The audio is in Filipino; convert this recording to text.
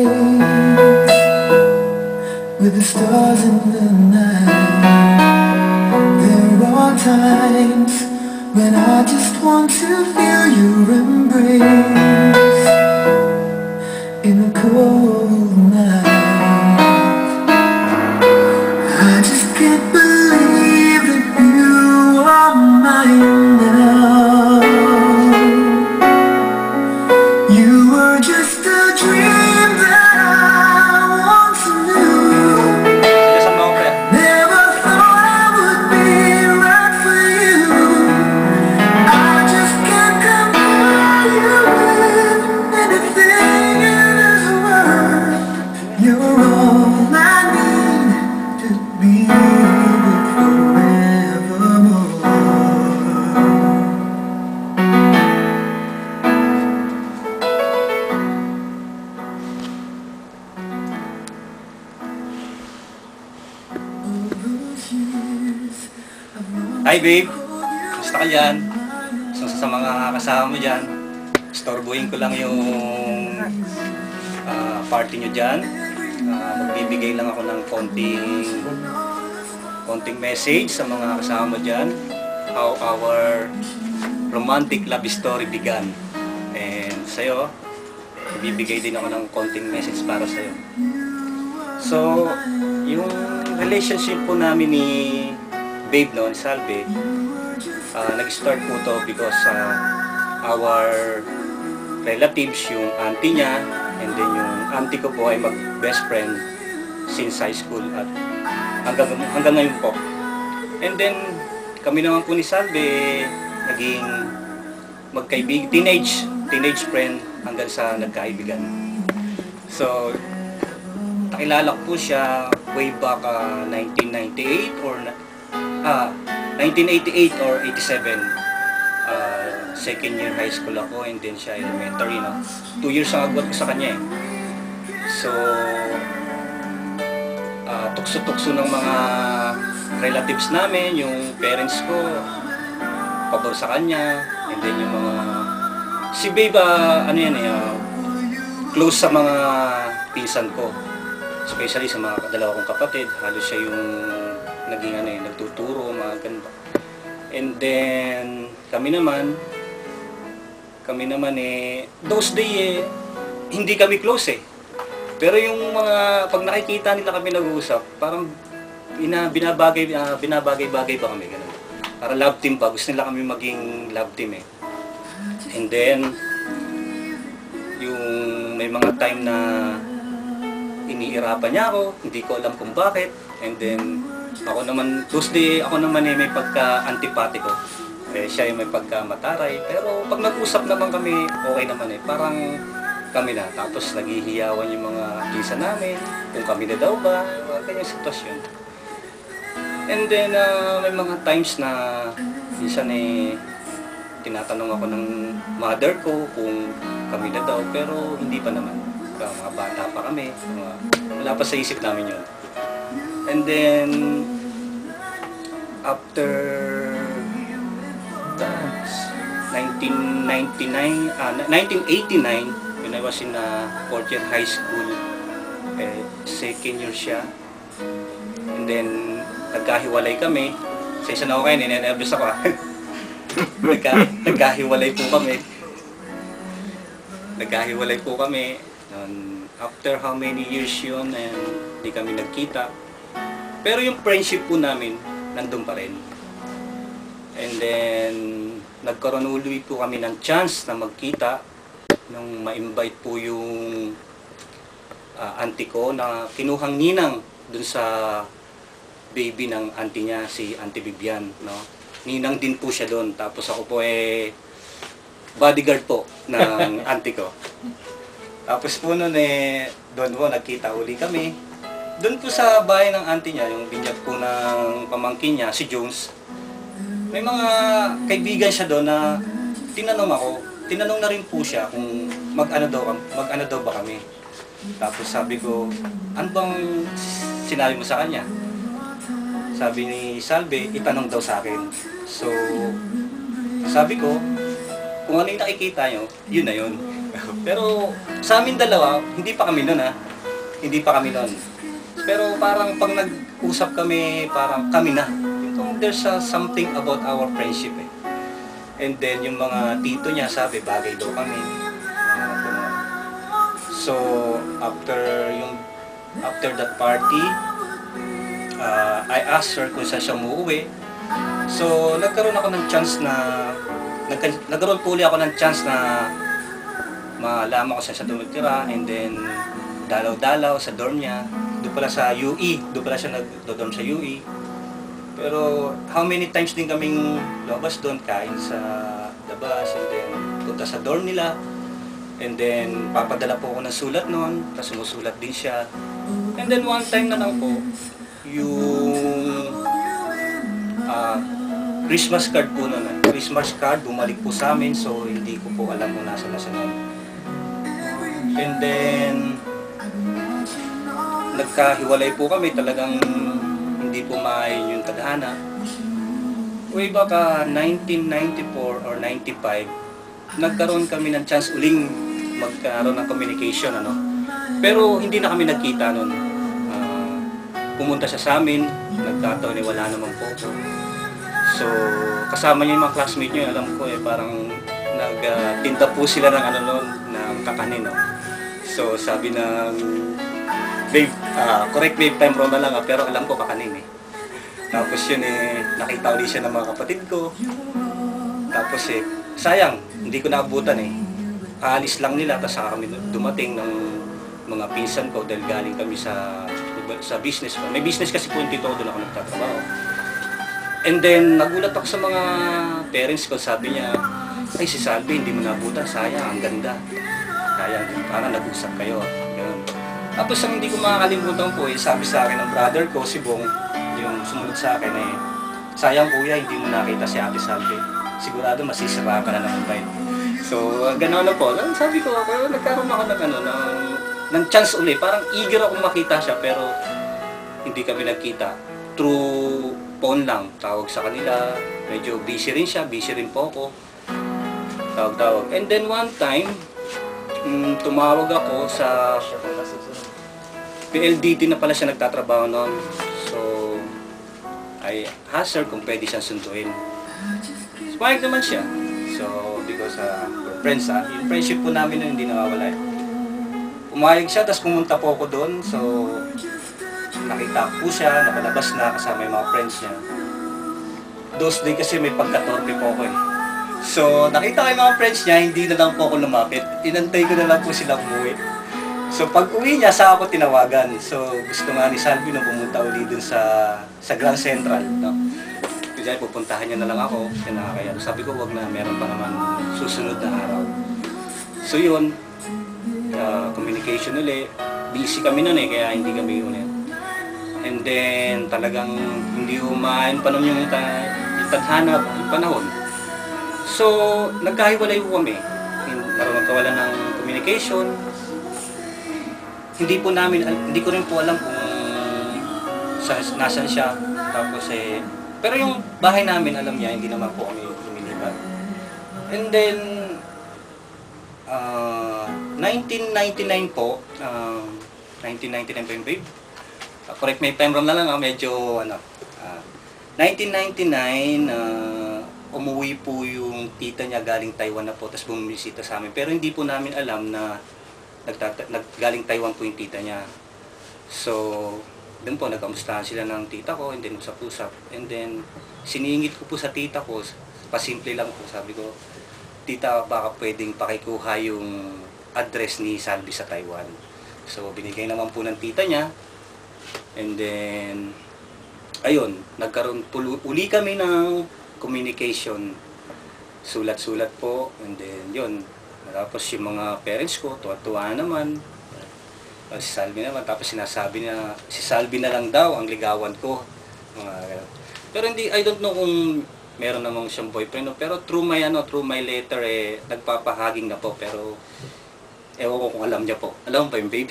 days with the stars in the night. There are times when I just want to feel your embrace in a cold night. I just can't believe that you are mine now. You were just a dream that I once knew. Never thought I would be right for you. I just can't compare you with anything in this world. You're all I need to be with forevermore. Hi babe, gusto ka dyan? Sa mga kasama mo dyan, istorbohin ko lang yung party nyo dyan. Magbibigay lang ako ng konting message sa mga kasama mo dyan. How our romantic love story began. And sa'yo, magbibigay din ako ng konting message para sa'yo. So, yung relationship po namin ni Babe noon, Salve, nag-start po to because our relatives, yung auntie niya, and then yung auntie ko po ay mag-best friend since high school at hanggang ngayon po. And then, kami naman po ni Salve, naging teenage friend hanggang sa nagkaibigan. So, nakilala ko po siya way back 1998 or 1988 or 87. Second year high school ako and then siya elementary, no? 2 years ang agwat ko sa kanya eh. So, tukso-tukso ng mga relatives namin, yung parents ko, pabor sa kanya, and then yung mga, si Babe, close sa mga pinsan ko. Especially sa mga dalawa kong kapatid, halos siya yung naging nagtuturo, mga ganito. And then, kami naman those day hindi kami close eh. Pero yung mga, pag nakikita nila kami nag-uusap, parang binabagay-bagay ba kami, ganun. Para love team ba, gusto nila kami maging love team eh. And then, yung may mga time na iniirapan niya ako, hindi ko alam kung bakit. And then, ako naman may pagka-antipatiko. Siya yung may pagka-mataray. Pero pag nag-usap naman kami, okay naman eh. Parang kami na. Tapos naghihiyawan yung mga kisa namin, kung kami na daw ba, kanyang sitwasyon. And then, may mga times na minsan tinatanong ako ng mother ko kung kami na daw, pero hindi pa naman. Mga bata pa kami, wala pa sa isip namin yun. And then, after 1989, when I was in 4th year high school, second year siya. And then, nagkahiwalay kami. Sa isa na ako kayo, ninenervous ako. Nagkahiwalay po kami. After how many years yun, and hindi kami nagkita. Pero yung friendship po namin, nandun pa rin. And then, nagkaroon ulit po kami ng chance na magkita nung ma-invite po yung auntie ko na kinuhang ninang dun sa baby ng auntie niya, si Auntie Vivian, no? Ninang din po siya doon. Tapos ako po bodyguard po ng auntie ko. Tapos po noon doon po nagkita uli kami. Doon po sa bahay ng auntie niya, yung binyag po ng pamangkin niya, si Jones. May mga kaibigan siya doon na tinanong na rin po siya kung mag-ano daw ba kami. Tapos sabi ko, ano bang sinabi mo sa kanya? Sabi ni Salve, itanong daw sa akin. So, sabi ko, kung ano yung nakikita nyo, yun na yun. Pero sa amin dalawa, hindi pa kami nun ha. Hindi pa kami nun. Pero parang pag nag-usap kami, parang kami na. Yung there's something about our friendship eh. And then yung mga tito niya sabi, bagay daw kami. Ganun. So after that party, I asked her kung saan siya umuwi. So nagkaroon ako ng chance na nagkaroon po ulit ako ng chance na malaman ko saan siya tumitira, and then dalaw-dalaw sa dorm niya. Doon pala sa UE, doon pala siya nag-dorm sa UE. Pero how many times din kaming lumabas doon, kain sa labas, and then punta sa dorm nila. And then papadala po ako ng sulat noon, tapos sumusulat din siya. And then one time na lang po, yung Christmas card po noon. Christmas card, bumalik po sa amin, so hindi ko po alam kung nasa noon. And then nagkahiwalay po kami, talagang hindi po maayon yung tadhana. Way back 1994 or 95, nagkaroon kami ng chance uling magkaroon ng communication, ano. Pero hindi na kami nagkita noon. Pumunta siya sa amin, nagkataon eh wala naman po ako. So kasama niya yung mga classmate niya, alam ko eh parang nagtinda po sila ng ano noon, ng kakanin, no? So sabi ng babe, correct babe, time wrong na lang pero alam ko kakanin eh. Tapos yun eh, nakita ulit siya ng mga kapatid ko. Tapos eh, sayang, hindi ko naabutan eh. Aalis lang nila, tapos saka kami dumating ng mga pinsan ko dahil galing kami sa business ko. May business kasi po yung tito ko, doon ako nagtatrabaho. And then, nagulat ako sa mga parents ko, sabi niya, ay si Salvi, hindi mo naabutan, sayang, ang ganda. Kaya parang nag-usap kayo. Ganun. Tapos ang hindi ko makakalimutan po, sabi sa akin ng brother ko, si Bong, yung sumunod sa akin eh, sayang kuya, hindi mo nakita si Ate Salvi. Sigurado masisira ka na ng bite. So, gano'n na po. Sabi ko, nagkaroon ako ng chance uli. Parang eager akong makita siya, pero hindi kami nagkita. Through phone lang, tawag sa kanila. Medyo busy rin siya, busy rin po ako. Tawag-tawag. And then one time, tumawag ako sa PLDT na pala siya nagtatrabaho noon. So, I asked her kung pwede siyang sunduin. Pumayag naman siya. So, because we're friends yung friendship po namin na hindi nawawala eh. Pumayag siya, tapos pumunta po ako doon. So, nakita po siya, nakalabas na kasama yung mga friends niya. Those days kasi may pagkatorpe po ako eh. So, nakita ko yung mga friends niya, hindi na lang po ako lumapit. Inantay ko na lang po sila umuwi. So, pag uwi niya, saka ako tinawagan. So, gusto nga ni Salvi na pumunta uli dun sa Grand Central. No? Kaya pupuntahan niya na lang ako. Kaya sabi ko, wag na, meron pa naman susunod na araw. So, yun. Communication ulit. Busy kami nun eh, kaya hindi kami ulit. And then, talagang hindi umain pa nun yung tadhana, yung panahon. So, nagkahiwalay po kami. Nagkawalan ng communication. Hindi ko rin po alam kung nasan siya. Tapos eh, pero yung bahay namin, alam niya, hindi naman po kami lumilipat. And then, 1999 po, 1999 po yung babe. Correct me if I'm wrong na lang, medyo 1999, umuwi po yung tita niya galing Taiwan na po, tapos bumisita sa amin. Pero hindi po namin alam na galing Taiwan po yung tita niya. So, doon po, nagkamustahan sila ng tita ko, and then usap-usap. And then, siningit ko po sa tita ko, pasimple lang po, sabi ko, tita, baka pwedeng pakikuha yung address ni Salvi sa Taiwan. So, binigay naman po ng tita niya. And then, ayun, nagkaroon uli kami ng communication. Sulat-sulat po, and then, yun. Tapos yung mga parents ko, tuwa-tuwa naman. Si Salvi naman, tapos sinasabi na, si Salvi na lang daw ang ligawan ko. Pero hindi, I don't know kung meron namang siyang boyfriend, no? Pero through my letter, nagpapahaging na po, pero ewan ko kung alam niya po. Alam mo ba yung baby?